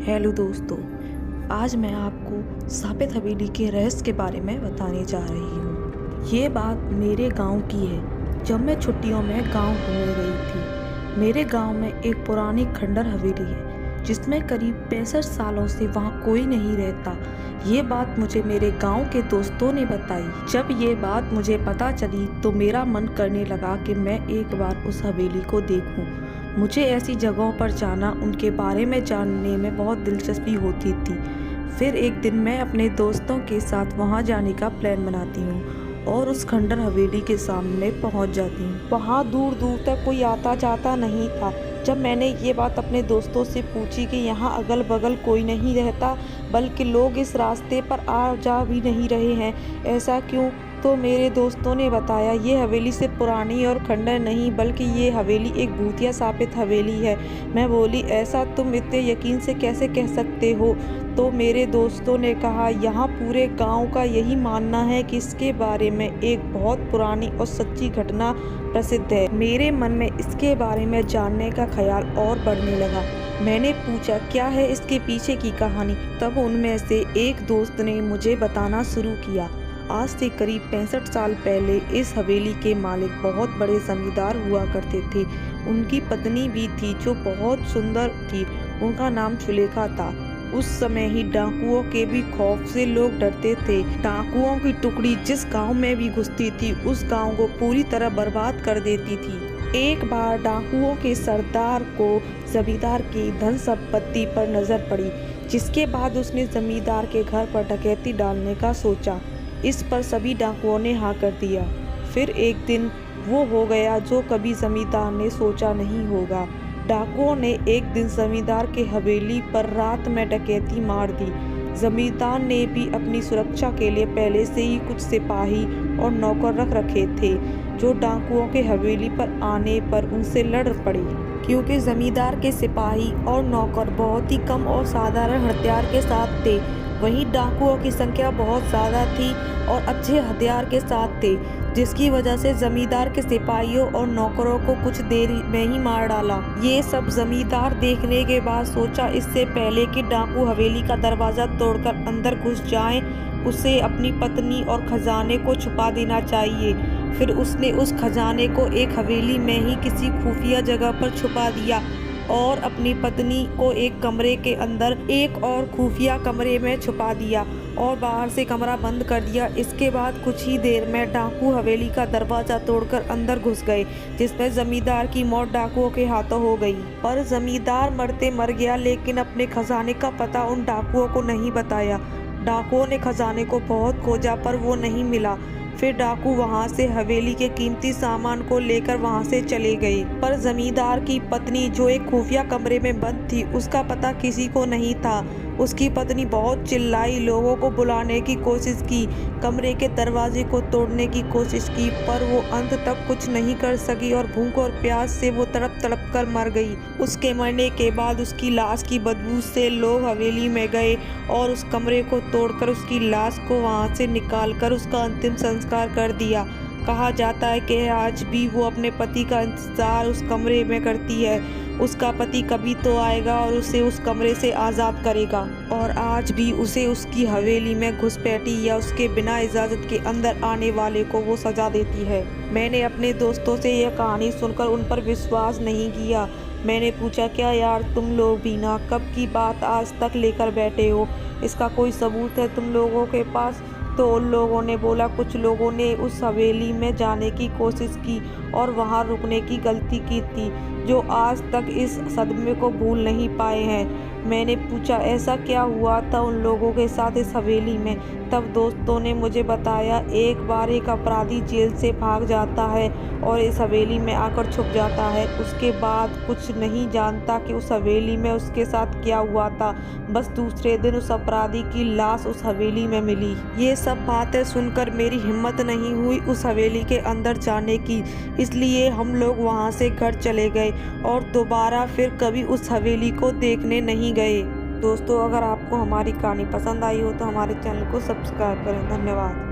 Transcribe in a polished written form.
Hello दोस्तों, आज मैं आपको साबित हवेली के रहस्य के बारे में बताने जा रही हूँ। ये बात मेरे गांव की है। जब मैं छुट्टियों में गांव घूमने गई थी, मेरे गांव में एक पुरानी खंडर हवेली है जिसमें करीब 65 सालों से वहाँ कोई नहीं रहता। ये बात मुझे मेरे गांव के दोस्तों ने बताई। जब ये बात मुझे पता चली तो मेरा मन करने लगा कि मैं एक बार उस हवेली को देखूं। मुझे ऐसी जगहों पर जाना, उनके बारे में जानने में बहुत दिलचस्पी होती थी। फिर एक दिन मैं अपने दोस्तों के साथ वहां जाने का प्लान बनाती हूँ और उस खंडर हवेली के सामने पहुंच जाती हूँ। वहां दूर दूर तक कोई आता जाता नहीं था। जब मैंने ये बात अपने दोस्तों से पूछी कि यहाँ अगल बगल कोई नहीं रहता, बल्कि लोग इस रास्ते पर आ जा भी नहीं रहे हैं, ऐसा क्यों? तो मेरे दोस्तों ने बताया, ये हवेली सिर्फ पुरानी और खंडर नहीं, बल्कि ये हवेली एक भूतिया साबित हवेली है। मैं बोली, ऐसा तुम इतने यकीन से कैसे कह सकते हो? तो मेरे दोस्तों ने कहा, यहाँ पूरे गांव का यही मानना है कि इसके बारे में एक बहुत पुरानी और सच्ची घटना प्रसिद्ध है। मेरे मन में इसके बारे में जानने का ख्याल और बढ़ने लगा। मैंने पूछा, क्या है इसके पीछे की कहानी? तब उनमें से एक दोस्त ने मुझे बताना शुरू किया। आज से करीब 65 साल पहले इस हवेली के मालिक बहुत बड़े जमींदार हुआ करते थे। उनकी पत्नी भी थी जो बहुत सुंदर थी। उनका नाम सुलेखा था। उस समय ही डाकुओं के भी खौफ से लोग डरते थे। डाकुओं की टुकड़ी जिस गांव में भी घुसती थी, उस गांव को पूरी तरह बर्बाद कर देती थी। एक बार डाकुओं के सरदार को जमींदार की धन संपत्ति पर नजर पड़ी, जिसके बाद उसने जमींदार के घर पर डकैती डालने का सोचा। इस पर सभी डाकुओं ने हाँ कर दिया। फिर एक दिन वो हो गया जो कभी जमींदार ने सोचा नहीं होगा। डाकुओं ने एक दिन जमींदार के हवेली पर रात में डकैती मार दी। जमींदार ने भी अपनी सुरक्षा के लिए पहले से ही कुछ सिपाही और नौकर रख रखे थे, जो डाकुओं के हवेली पर आने पर उनसे लड़ पड़े। क्योंकि जमींदार के सिपाही और नौकर बहुत ही कम और साधारण हथियार के साथ थे, वहीं डाकुओं की संख्या बहुत ज़्यादा थी और अच्छे हथियार के साथ थे, जिसकी वजह से जमींदार के सिपाहियों और नौकरों को कुछ देर में ही मार डाला। ये सब जमींदार देखने के बाद सोचा, इससे पहले कि डाकू हवेली का दरवाज़ा तोड़कर अंदर घुस जाएं, उसे अपनी पत्नी और खजाने को छुपा देना चाहिए। फिर उसने उस खजाने को एक हवेली में ही किसी खुफिया जगह पर छुपा दिया और अपनी पत्नी को एक कमरे के अंदर एक और खुफिया कमरे में छुपा दिया और बाहर से कमरा बंद कर दिया। इसके बाद कुछ ही देर में डाकू हवेली का दरवाजा तोड़कर अंदर घुस गए, जिसमें जमींदार की मौत डाकुओं के हाथों हो गई। पर जमींदार मरते मर गया, लेकिन अपने खजाने का पता उन डाकुओं को नहीं बताया। डाकुओं ने खजाने को बहुत खोजा पर वो नहीं मिला। फिर डाकू वहां से हवेली के कीमती सामान को लेकर वहां से चले गए। पर जमींदार की पत्नी, जो एक खुफिया कमरे में बंद थी, उसका पता किसी को नहीं था। उसकी पत्नी बहुत चिल्लाई, लोगों को बुलाने की कोशिश की, कमरे के दरवाजे को तोड़ने की कोशिश की, पर वो अंत तक कुछ नहीं कर सकी और भूख और प्यास से वो तड़प तड़प कर मर गई। उसके मरने के बाद उसकी लाश की बदबू से लोग हवेली में गए और उस कमरे को तोड़कर उसकी लाश को वहां से निकालकर उसका अंतिम संस्कार कर दिया। कहा जाता है कि आज भी वो अपने पति का इंतजार उस कमरे में करती है। उसका पति कभी तो आएगा और उसे उस कमरे से आज़ाद करेगा, और आज भी उसे उसकी हवेली में घुसपैठी या उसके बिना इजाज़त के अंदर आने वाले को वो सजा देती है। मैंने अपने दोस्तों से यह कहानी सुनकर उन पर विश्वास नहीं किया। मैंने पूछा, क्या यार तुम लोग भी ना कब की बात आज तक लेकर बैठे हो? इसका कोई सबूत है तुम लोगों के पास? तो उन लोगों ने बोला, कुछ लोगों ने उस हवेली में जाने की कोशिश की और वहां रुकने की गलती की थी, जो आज तक इस सदमे को भूल नहीं पाए हैं। मैंने पूछा, ऐसा क्या हुआ था उन लोगों के साथ इस हवेली में? तब दोस्तों ने मुझे बताया, एक बार एक अपराधी जेल से भाग जाता है और इस हवेली में आकर छुप जाता है। उसके बाद कुछ नहीं जानता कि उस हवेली में उसके साथ क्या हुआ था। बस दूसरे दिन उस अपराधी की लाश उस हवेली में मिली। ये सब बातें सुनकर मेरी हिम्मत नहीं हुई उस हवेली के अंदर जाने की, इसलिए हम लोग वहाँ से घर चले गए और दोबारा फिर कभी उस हवेली को देखने नहीं गए। दोस्तों, अगर आपको हमारी कहानी पसंद आई हो तो हमारे चैनल को सब्सक्राइब करें। धन्यवाद।